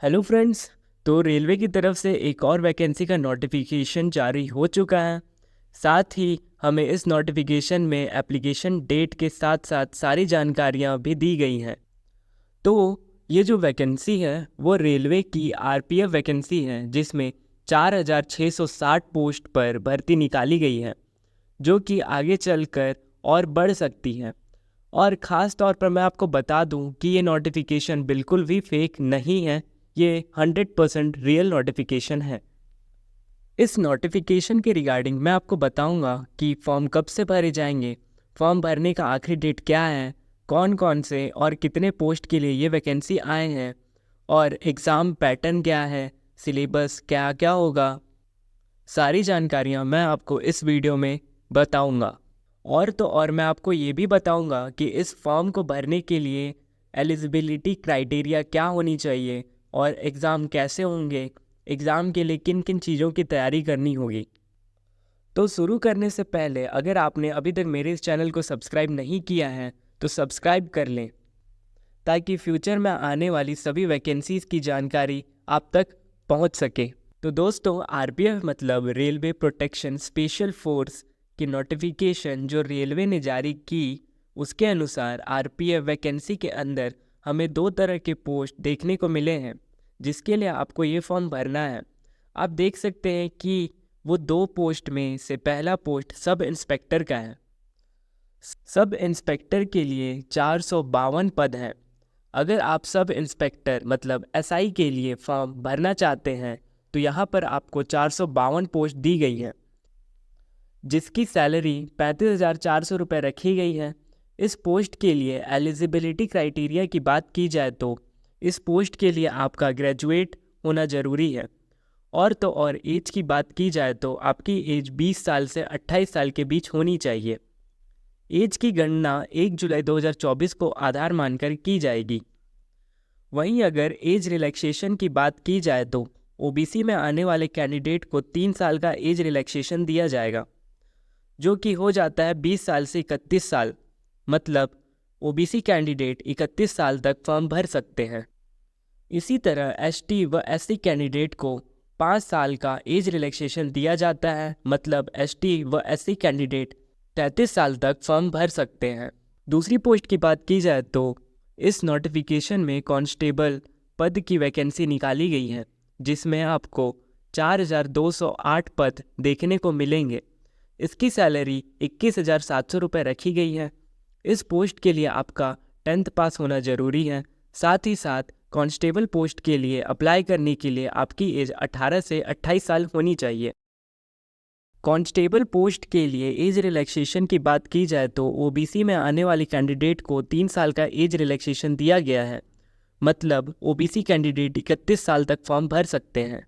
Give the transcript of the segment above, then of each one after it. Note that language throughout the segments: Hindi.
Hello friends. तो रेलवे की तरफ से एक और वैकेंसी का नोटिफिकेशन जारी हो चुका है। साथ ही हमें इस नोटिफिकेशन में एप्लीकेशन डेट के साथ साथ सारी जानकारियां भी दी गई हैं। तो ये जो वैकेंसी है वो रेलवे की आरपीएफ वैकेंसी है, जिसमें 4660 पोस्ट पर भर्ती निकाली गई है, जो कि आगे चलकर और बढ़ सकती है। और ख़ास तौर पर मैं आपको बता दूं कि ये नोटिफिकेशन बिल्कुल भी फेक नहीं है, ये 100% रियल नोटिफिकेशन है। इस नोटिफिकेशन के रिगार्डिंग मैं आपको बताऊंगा कि फॉर्म कब से भरे जाएंगे, फॉर्म भरने का आखिरी डेट क्या है, कौन कौन से और कितने पोस्ट के लिए ये वैकेंसी आए हैं, और एग्ज़ाम पैटर्न क्या है, सिलेबस क्या क्या होगा। सारी जानकारियाँ मैं आपको इस वीडियो में बताऊंगा। और तो और मैं आपको ये भी बताऊंगा कि इस फॉर्म को भरने के लिए एलिजिबिलिटी क्राइटेरिया क्या होनी चाहिए और एग्ज़ाम कैसे होंगे, एग्ज़ाम के लिए किन किन चीज़ों की तैयारी करनी होगी। तो शुरू करने से पहले अगर आपने अभी तक मेरे इस चैनल को सब्सक्राइब नहीं किया है तो सब्सक्राइब कर लें, ताकि फ्यूचर में आने वाली सभी वैकेंसीज़ की जानकारी आप तक पहुंच सके। तो दोस्तों, आरपीएफ मतलब रेलवे प्रोटेक्शन स्पेशल फोर्स की नोटिफिकेशन जो रेलवे ने जारी की, उसके अनुसार आरपीएफ वैकेंसी के अंदर हमें 2 तरह के पोस्ट देखने को मिले हैं, जिसके लिए आपको ये फॉर्म भरना है। आप देख सकते हैं कि वो 2 पोस्ट में से पहला पोस्ट सब इंस्पेक्टर का है। सब इंस्पेक्टर के लिए 452 पद हैं। अगर आप सब इंस्पेक्टर मतलब एसआई के लिए फॉर्म भरना चाहते हैं तो यहाँ पर आपको 452 पोस्ट दी गई है, जिसकी सैलरी 35,400 रुपये रखी गई है। इस पोस्ट के लिए एलिजिबिलिटी क्राइटेरिया की बात की जाए तो इस पोस्ट के लिए आपका ग्रेजुएट होना ज़रूरी है। और तो और एज की बात की जाए तो आपकी एज 20 साल से 28 साल के बीच होनी चाहिए। एज की गणना 1 जुलाई 2024 को आधार मानकर की जाएगी। वहीं अगर एज रिलैक्सेशन की बात की जाए तो ओबीसी में आने वाले कैंडिडेट को 3 साल का एज रिलैक्सेशन दिया जाएगा, जो कि हो जाता है 20 साल से 31 साल। मतलब ओबीसी कैंडिडेट 31 साल तक फॉर्म भर सकते हैं। इसी तरह एसटी व एससी कैंडिडेट को 5 साल का एज रिलैक्सेशन दिया जाता है। मतलब एसटी व एससी कैंडिडेट 33 साल तक फॉर्म भर सकते हैं। दूसरी पोस्ट की बात की जाए तो इस नोटिफिकेशन में कांस्टेबल पद की वैकेंसी निकाली गई है, जिसमें आपको 4,208 पद देखने को मिलेंगे। इसकी सैलरी 21,700 रुपये रखी गई है। इस पोस्ट के लिए आपका 10th पास होना ज़रूरी है। साथ ही साथ कांस्टेबल पोस्ट के लिए अप्लाई करने के लिए आपकी एज 18 से 28 साल होनी चाहिए। कांस्टेबल पोस्ट के लिए एज रिलैक्सेशन की बात की जाए तो ओबीसी में आने वाले कैंडिडेट को 3 साल का एज रिलैक्सेशन दिया गया है। मतलब ओबीसी कैंडिडेट 31 साल तक फॉर्म भर सकते हैं।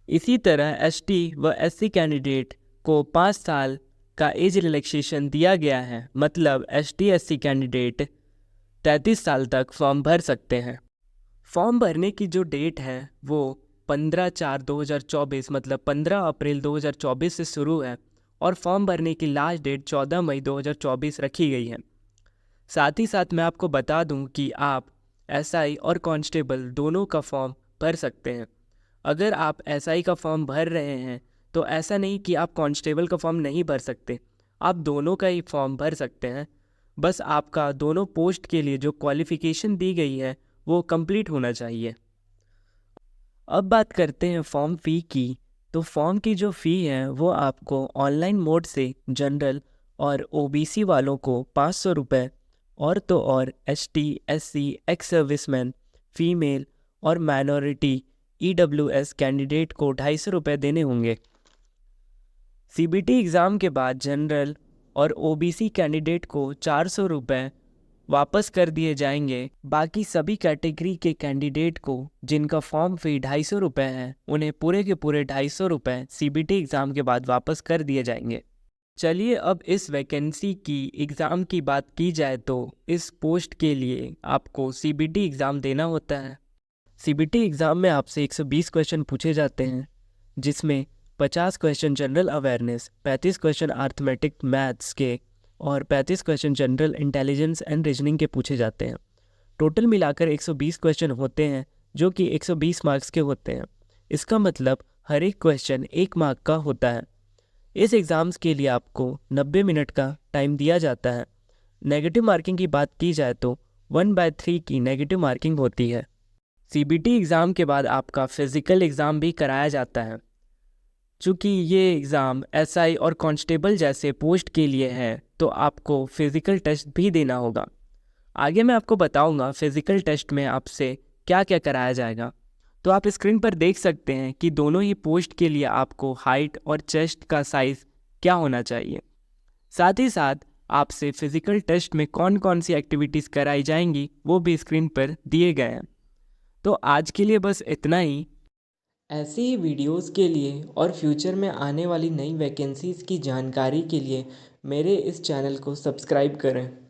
इसी तरह एसटी व एससी कैंडिडेट को 5 साल का एज रिलैक्सेशन दिया गया है। मतलब एसटी एससी कैंडिडेट 33 साल तक फॉर्म भर सकते हैं। फॉर्म भरने की जो डेट है वो 15/4/2024 मतलब 15 अप्रैल 2024 से शुरू है, और फॉर्म भरने की लास्ट डेट 14 मई 2024 रखी गई है। साथ ही साथ मैं आपको बता दूं कि आप एसआई और कांस्टेबल दोनों का फॉर्म भर सकते हैं। अगर आप एसआई का फॉर्म भर रहे हैं तो ऐसा नहीं कि आप कांस्टेबल का फॉर्म नहीं भर सकते, आप दोनों का ही फॉर्म भर सकते हैं। बस आपका दोनों पोस्ट के लिए जो क्वालिफ़िकेशन दी गई है वो कंप्लीट होना चाहिए। अब बात करते हैं फॉर्म फ़ी की। तो फॉर्म की जो फ़ी है वो आपको ऑनलाइन मोड से जनरल और ओबीसी वालों को 500 रुपये, और तो और ST SC ex serviceman female और माइनॉरिटी ईडब्ल्यूएस कैंडिडेट को 250 रुपये देने होंगे। सीबीटी एग्ज़ाम के बाद जनरल और ओबीसी कैंडिडेट को 400 रुपये वापस कर दिए जाएंगे। बाकी सभी कैटेगरी के कैंडिडेट को जिनका फॉर्म फ़ी 250 रुपये है, उन्हें पूरे के पूरे 250 रुपये सीबीटी एग्ज़ाम के बाद वापस कर दिए जाएंगे। चलिए अब इस वैकेंसी की एग्ज़ाम की बात की जाए तो इस पोस्ट के लिए आपको सीबीटी एग्ज़ाम देना होता है। सीबीटी एग्ज़ाम में आपसे 120 क्वेश्चन पूछे जाते हैं, जिसमें 50 question general awareness, 35 question arithmetic maths के और 35 question general intelligence and reasoning के पूछे जाते हैं। टोटल मिलाकर 120 क्वेश्चन होते हैं, जो कि 120 मार्क्स के होते हैं। इसका मतलब हर एक क्वेश्चन 1 मार्क का होता है। इस एग्ज़ाम्स के लिए आपको 90 मिनट का टाइम दिया जाता है। नेगेटिव मार्किंग की बात की जाए तो 1/3 की नेगेटिव मार्किंग होती है। CBT एग्ज़ाम के बाद आपका फिज़िकल एग्ज़ाम भी कराया जाता है। चूँकि ये एग्ज़ाम SI और कांस्टेबल जैसे पोस्ट के लिए है तो आपको फ़िज़िकल टेस्ट भी देना होगा। आगे मैं आपको बताऊंगा फ़िज़िकल टेस्ट में आपसे क्या क्या कराया जाएगा। तो आप स्क्रीन पर देख सकते हैं कि दोनों ही पोस्ट के लिए आपको हाइट और चेस्ट का साइज़ क्या होना चाहिए। साथ ही साथ आपसे फ़िज़िकल टेस्ट में कौन कौन सी एक्टिविटीज़ कराई जाएंगी वो भी स्क्रीन पर दिए गए हैं। तो आज के लिए बस इतना ही। ऐसे ही वीडियोस के लिए और फ्यूचर में आने वाली नई वैकेंसीज़ की जानकारी के लिए मेरे इस चैनल को सब्सक्राइब करें।